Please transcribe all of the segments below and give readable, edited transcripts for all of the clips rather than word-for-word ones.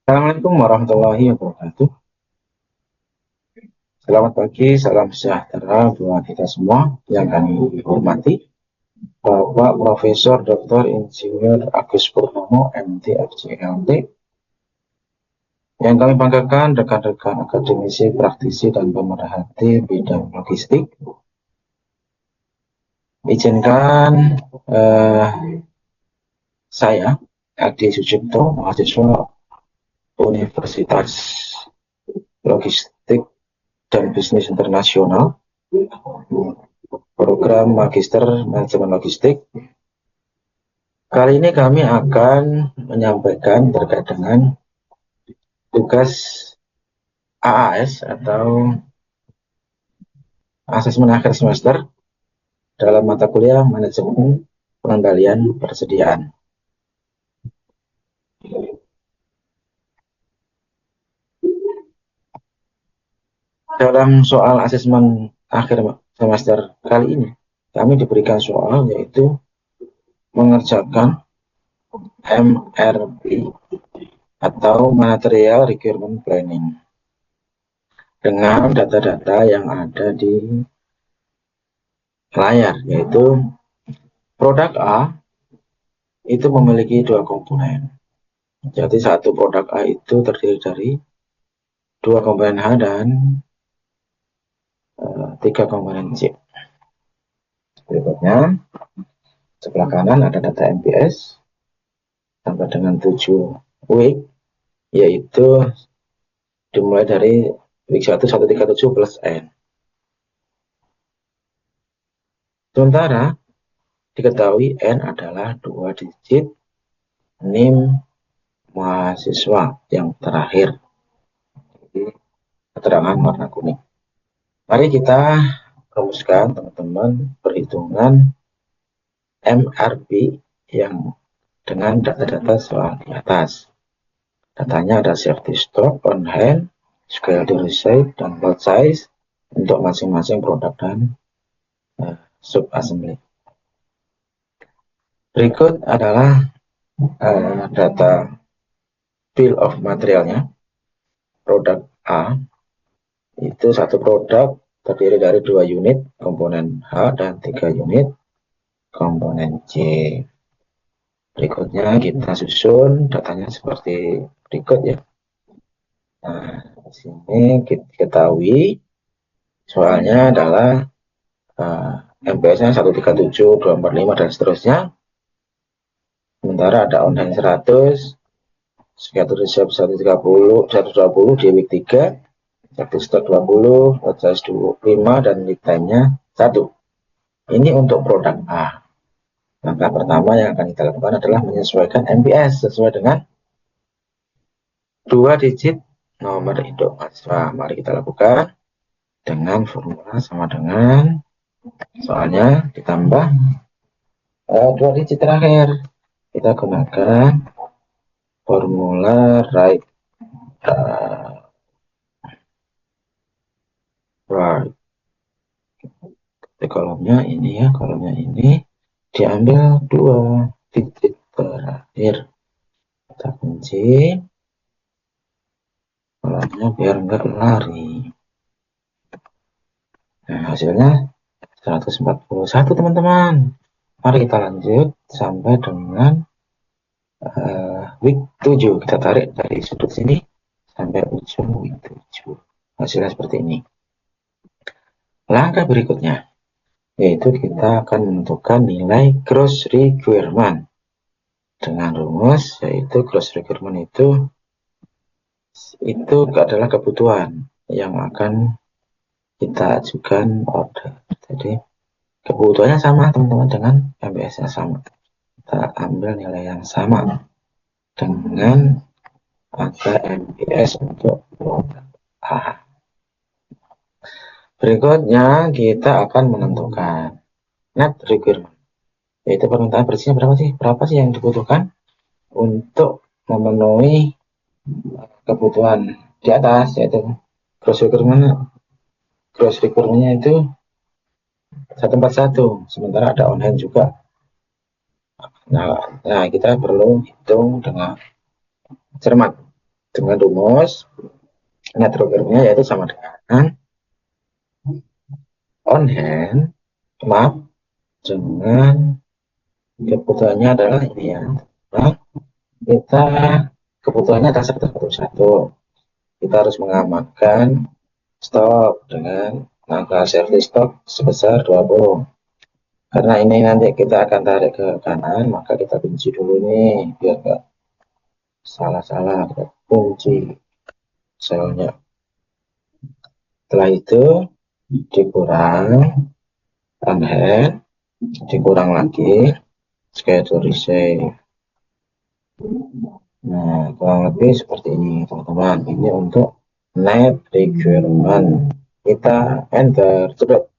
Assalamualaikum warahmatullahi wabarakatuh. Selamat pagi, salam sejahtera buat kita semua yang kami hormati. Bapak Profesor Dr. Insinyur Agus Purnomo, MD, FCLT, yang kami banggakan rekan-rekan akademisi, praktisi, dan pemerhati bidang logistik. Izinkan saya, Adi Sucipto, mahasiswa Universitas Logistik dan Bisnis Internasional, program Magister Manajemen Logistik. Kali ini kami akan menyampaikan terkait dengan tugas AAS atau asesmen akhir semester dalam mata kuliah Manajemen Pengendalian Persediaan. Dalam soal asesmen akhir semester kali ini, kami diberikan soal yaitu mengerjakan MRP atau Material Requirement Planning dengan data-data yang ada di layar, yaitu produk A itu memiliki dua komponen. Jadi satu produk A itu terdiri dari dua komponen H dan tiga komponen C. Berikutnya, sebelah kanan ada data MPS sampai dengan 7 week, yaitu dimulai dari week 1 137 plus N. Sementara diketahui N adalah 2 digit NIM mahasiswa yang terakhir. Jadi keterangan warna kuning. Mari kita rumuskan teman-teman perhitungan MRP yang dengan data-data soal di atas. Datanya ada safety stock, on hand, scale receipt, dan lot size untuk masing-masing produk dan sub assembly. Berikut adalah data bill of materialnya. Produk A itu satu produk terdiri dari 2 unit komponen H dan 3 unit komponen C. Berikutnya kita susun datanya seperti berikut ya. Nah, di sini kita ketahui soalnya adalah MPS-nya 137, 245 dan seterusnya. Sementara ada on hand 100, schedule reserve 130, 120 di week 3, satu stok 20, lot size 25 dan lead time-nya 1. Ini untuk produk A. Langkah pertama yang akan kita lakukan adalah menyesuaikan MPS sesuai dengan 2 digit nomor induk mahasiswa. Mari kita lakukan dengan formula sama dengan soalnya ditambah 2 digit terakhir. Kita gunakan formula right di kolomnya ini ya, kolomnya ini diambil 2 digit terakhir. Kita kunci kolomnya biar enggak lari. Nah, hasilnya 141 teman-teman. Mari kita lanjut sampai dengan week 7. Kita tarik dari sudut sini sampai ujung week 7. Hasilnya seperti ini. Langkah berikutnya yaitu kita akan menentukan nilai gross requirement dengan rumus, yaitu gross requirement itu adalah kebutuhan yang akan kita ajukan order. Jadi kebutuhannya sama teman-teman dengan MPS-nya sama. Kita ambil nilai yang sama dengan angka MPS untuk produk A. Berikutnya kita akan menentukan net requirement, yaitu permintaan bersihnya berapa sih yang dibutuhkan untuk memenuhi kebutuhan di atas, yaitu gross requirement-nya itu 141, sementara ada on hand juga. Nah, kita perlu hitung dengan cermat. dengan rumus net requirement-nya yaitu sama dengan on hand, maaf, dengan kebutuhannya adalah ini ya. Nah, kita kebutuhannya ada satu. Kita harus mengamankan stok dengan angka service stock sebesar 20. Karena ini nanti kita akan tarik ke kanan, maka kita kunci dulu nih biar nggak salah-salah. Kita kunci selnya. Setelah itu dikurang on hand, dikurang lagi schedule receive. Nah, kurang lebih seperti ini teman-teman. Ini untuk net requirement. Kita enter, coba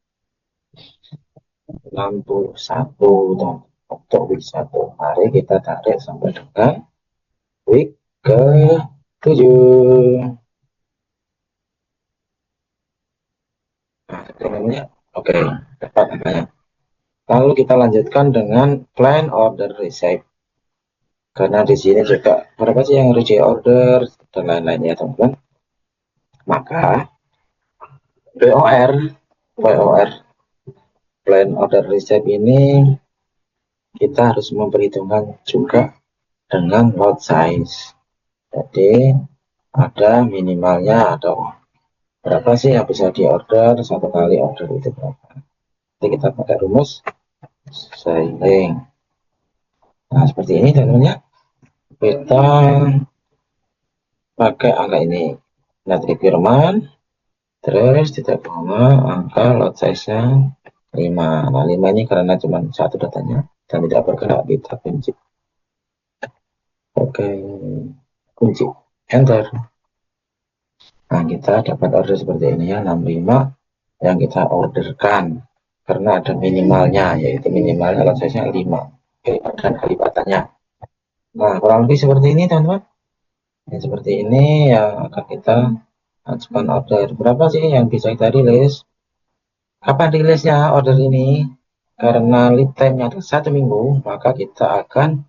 61 untuk week 1. Mari kita tarik sampai dengan week ke 7. Nah, sebenarnya oke, dapat angkanya. Lalu kita lanjutkan dengan plan order receipt. Karena di sini juga berapa sih yang reject order dan lain-lain ya teman-teman. Maka POR plan order receipt ini kita harus memperhitungkan juga dengan lot size. Jadi ada minimalnya atau berapa sih yang bisa diorder satu kali order itu berapa. Jadi kita pakai rumus sailing. Nah seperti ini teman-teman ya. Kita pakai angka ini net requirement terus tidak koma angka lot size-nya 5. Nah 5 ini karena cuma satu datanya dan tidak bergerak, kita kunci. Oke, kunci enter. Nah kita dapat order seperti ini ya, 65 yang kita orderkan karena ada minimalnya, yaitu minimalnya lot size-nya 5 dan kelipatannya. Nah kurang lebih seperti ini teman-teman. Yang seperti ini yang akan kita ajukan order. Berapa sih yang bisa kita rilis? Kapan rilisnya order ini? Karena lead time-nya ada 1 minggu, maka kita akan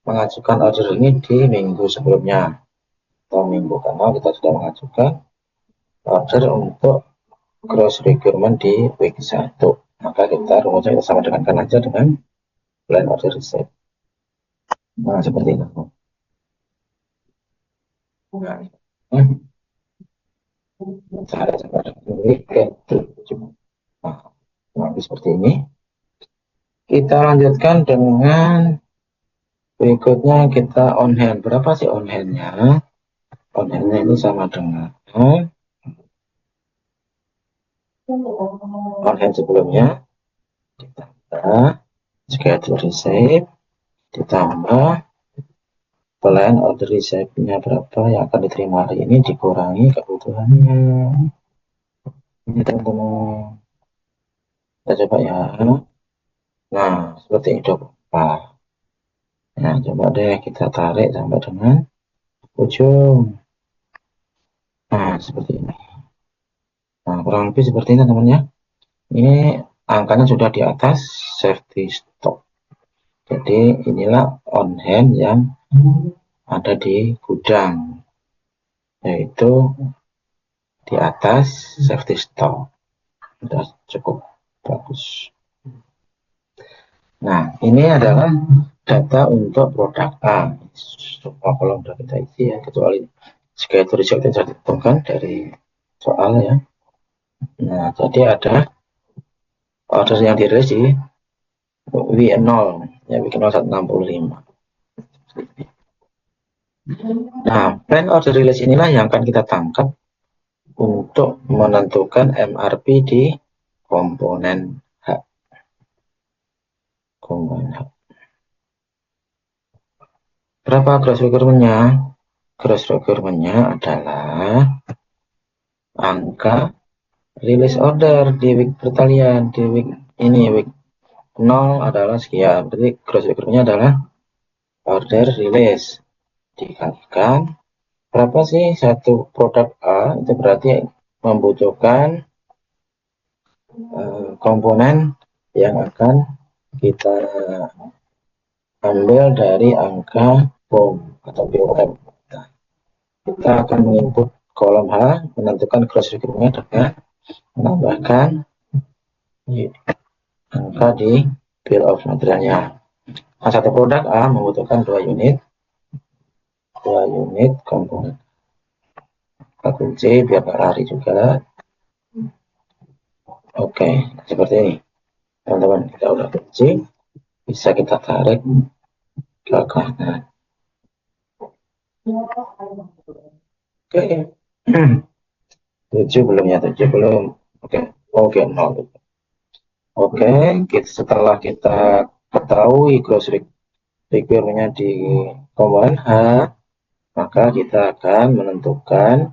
mengajukan order ini di minggu sebelumnya atau minggu karena kita sudah mengajukan order untuk gross requirement di week 1. Maka kita rumusnya kita sama dengan aja dengan plan order receipt. Nah, seperti itu. Cara nah, seperti ini. Kita lanjutkan dengan berikutnya kita on hand. Berapa sih on hand-nya? On hand-nya ini sama dengan on hand sebelumnya ditambah schedule receipt ditambah plan order receipt-nya berapa yang akan diterima hari ini dikurangi kebutuhannya. Ini teman-teman. Kita coba ya. Nah, seperti itu. Nah, coba deh kita tarik sampai dengan ujung. Nah, seperti ini. Nah, kurang lebih seperti ini teman-teman ya. Ini angkanya sudah di atas safety stock. Jadi inilah on hand yang ada di gudang, yaitu di atas safety stock. Sudah cukup bagus. Nah, ini adalah data untuk produk A. Semua kolom sudah kita isi ya, kecuali schedule result yang saya tentukan dari soal ya. Nah, jadi ada order yang dirilis di W0 ya, W0 165. Nah, plan order release inilah yang akan kita tangkap untuk menentukan MRP di komponen H. Berapa gross requirement-nya? Gross requirement-nya adalah angka release order di week pertalian. Di week ini, week 0 adalah sekian. Berarti gross requirement-nya adalah order release. Dikalikan berapa sih satu produk A, itu berarti membutuhkan komponen yang akan kita ambil dari angka BOM atau BOM. kita akan menginput kolom H, menentukan gross requirement dengan menambahkan angka di bill of materialnya. Nah, satu produk A membutuhkan 2 unit komponen. Kita kunci biar nggak lari juga. Oke, seperti ini. Teman-teman, kita udah kunci. Bisa kita tarik ke kanan. Oke. 7 belum ya, 7 belum. Oke, oke, 0. Oke, setelah kita ketahui gross requirement-nya di komponen H, maka kita akan menentukan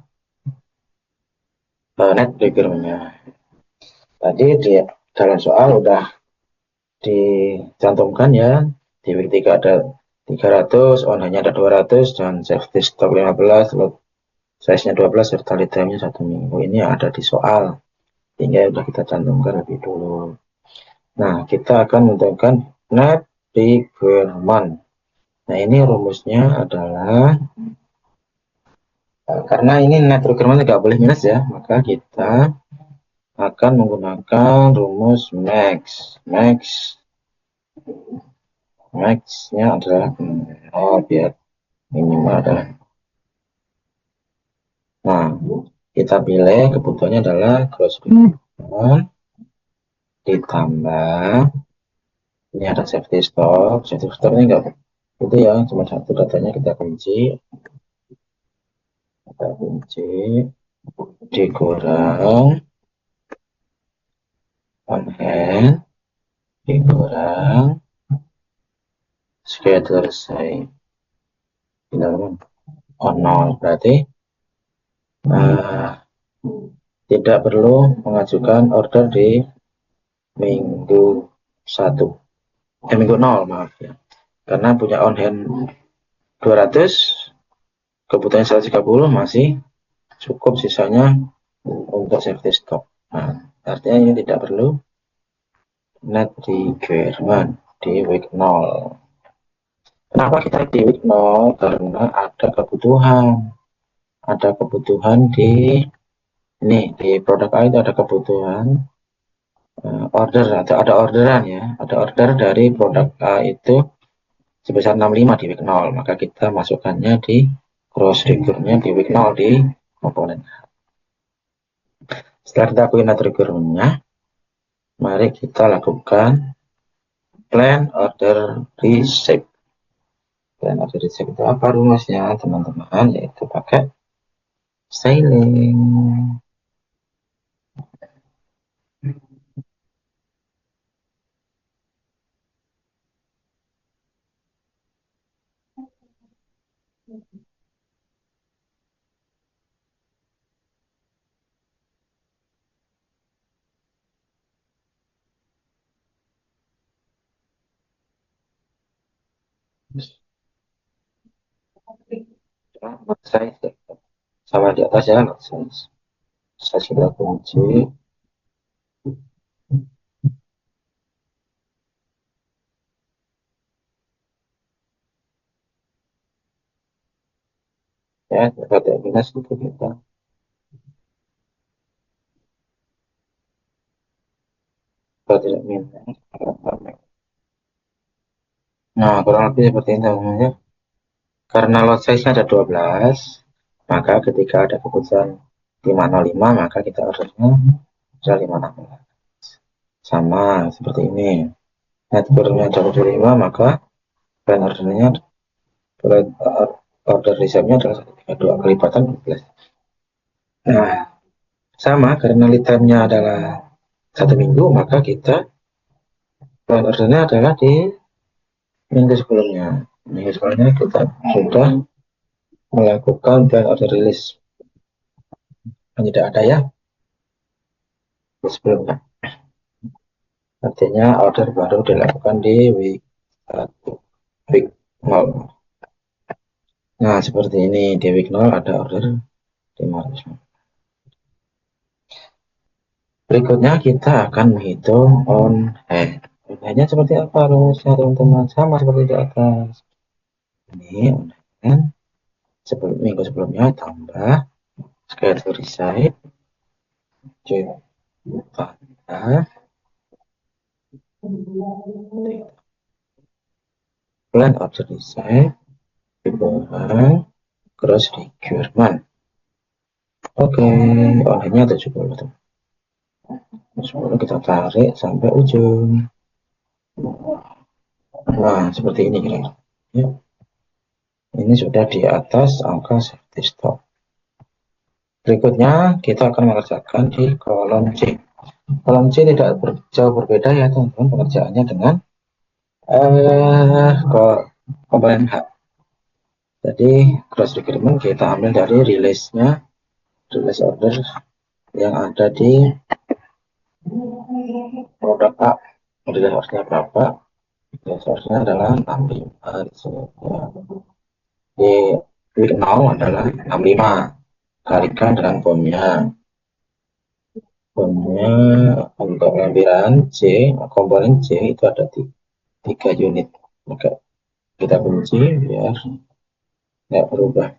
net requirement-nya. Tadi di dalam soal udah dicantumkan ya, di week 3 ada 300, on hanya ada 200, dan safety stock 15, load size-nya 12, serta lead time-nya 1 minggu. Ini ada di soal, tinggal udah kita cantumkan lebih dulu. Nah, kita akan menentukan net requirement. Nah, ini rumusnya adalah, karena ini net requirement nggak boleh minus ya, maka kita akan menggunakan rumus max. Max-nya adalah 0 biar minimal adalah. Nah, kita pilih kebutuhannya adalah gross requirement ditambah, ini ada safety stock ini enggak itu ya, cuma satu datanya, kita kunci dikurang on hand dikurang schedule size on 0, berarti tidak perlu mengajukan order di minggu 1, minggu 0, maaf ya, karena punya on hand 200, kebutuhan 130 masih cukup sisanya untuk safety stock. Nah, artinya ini tidak perlu net requirement di week 0. Kenapa kita di week 0? Karena ada kebutuhan di ini, di produk A itu ada kebutuhan order, atau ada orderan ya, ada order dari produk A itu sebesar 65 di week 0, maka kita masukkannya di gross requirement di week 0 di komponen. Setelah kita akui net requirement-nya, mari kita lakukan plan order receipt. Plan order receipt itu apa rumusnya, teman-teman? Yaitu pakai styling. Sama di atas ya, saya sudah kunci. Ya, kata minus itu kita tidak minus. Nah, kurang lebih seperti ini namanya. Karena lot size-nya ada 12, maka ketika ada keputusan 505, maka kita ordernya sudah 516. Sama seperti ini. Net ordernya 25, maka plan ordernya order reserve-nya adalah 132, kelipatan 12. Nah, sama karena lead time-nya adalah 1 minggu, maka kita plan ordernya adalah di minggu sebelumnya. Minggu sebelumnya kita sudah melakukan plan order release. Tidak ada ya sebelumnya. Artinya order baru dilakukan di week 0. Nah, seperti ini, di week 0 ada order 500. Berikutnya kita akan menghitung on hand. On hand-nya seperti apa rumusnya, teman-teman? Sama seperti di atas. Ini on hand minggu sebelumnya tambah schedule site tambah plan of the design dikurang gross requirement. Oke, online-nya 70 tuh. 10 kita tarik sampai ujung. Nah, seperti ini kira-kira. Ya. Ini sudah di atas angka safety stock. Berikutnya kita akan mengerjakan di kolom C. Kolom C tidak jauh berbeda ya teman-teman pengerjaannya dengan komponen H. Jadi cross requirement kita ambil dari release-nya, release order yang ada di produk A. Release order berapa? Release order adalah 65. Di week 0 adalah 65 kalikan dengan bomnya. Bomnya untuk lampiran C, komponen C itu ada 3 unit. Oke, kita kunci biar nggak berubah.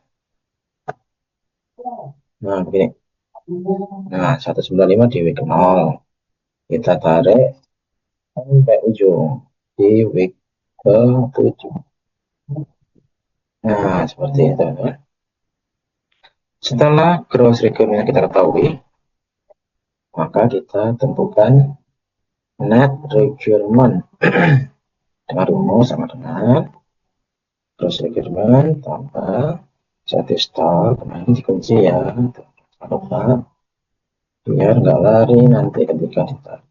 Nah, begini. Nah, 195 di week 0. Kita tarik sampai ujung di week ke-7. Nah, seperti itu. Setelah gross requirement kita ketahui, maka kita tentukan net requirement dengan rumus sama dengan gross requirement tambah satu stock. Nah, ini dikunci ya. Lupa biar nggak lari nanti ketika ditarik.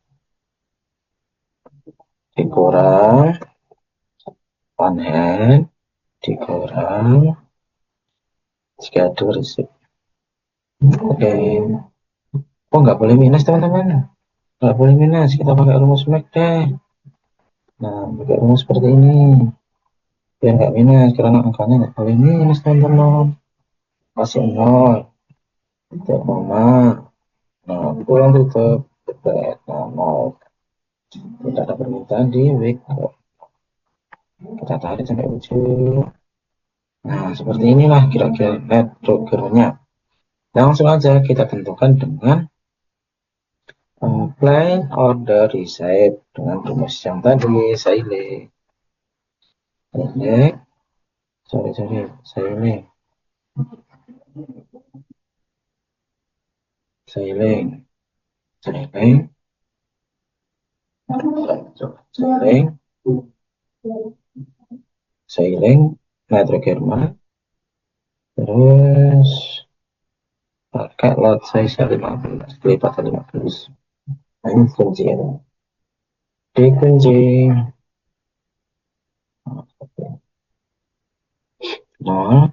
Dikurang on hand, dikurang schedule receipt. Oke. Oh, nggak boleh minus teman-teman. Nggak boleh minus. Kita pakai rumus MAC deh. Nah, pakai rumus seperti ini. Biar nggak minus, karena angkanya nggak boleh minus teman-teman. Masih 0. Titik koma. Nah, kurang tutup. Titik 0. Tidak ada permintaan di week. Kita tarik sampai ujung. Nah, seperti inilah kira-kira net triggernya. Langsung aja kita tentukan dengan plan order receipt dengan rumus yang tadi silent. Sailing nitrogerma terus pakai lot size 15 kelipatan 15. Nah, ini kunci ya, dikunci. Nah,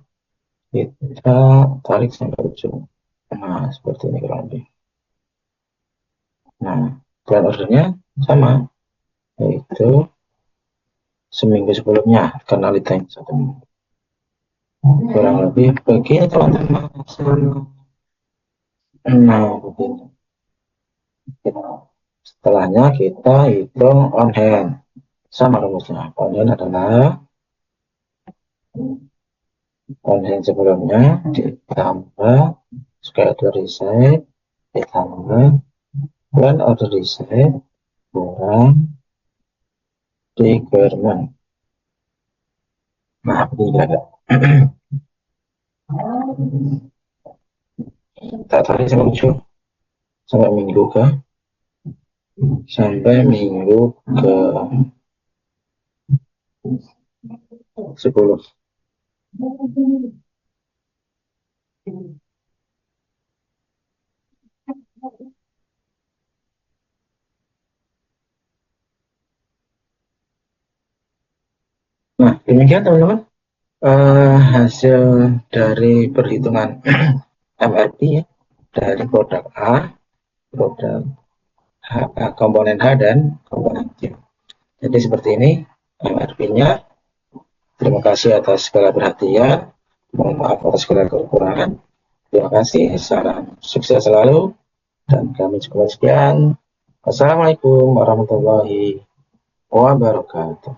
kita tarik sampai ujung. Nah, seperti ini kurang lebih. Nah, plan ordernya sama, yaitu seminggu sebelumnya karena lead time 1 minggu. Kurang lebih begini teman-teman. Nah, begini. Setelahnya kita hitung on hand. Sama rumusnya. On hand adalah on hand sebelumnya ditambah schedule receipt ditambah plan order receipt kurang requirement. Nah, begini agak. Tak tarik sampai ujung. Sampai minggu ke 10. Nah, demikian teman-teman hasil dari perhitungan MRP ya, dari produk A, produk H, komponen H dan komponen C. Jadi seperti ini MRP-nya. Terima kasih atas segala perhatian. Mohon maaf atas segala kekurangan. Terima kasih. Salam sukses selalu. Dan kami cukup sekian. Assalamualaikum warahmatullahi wabarakatuh.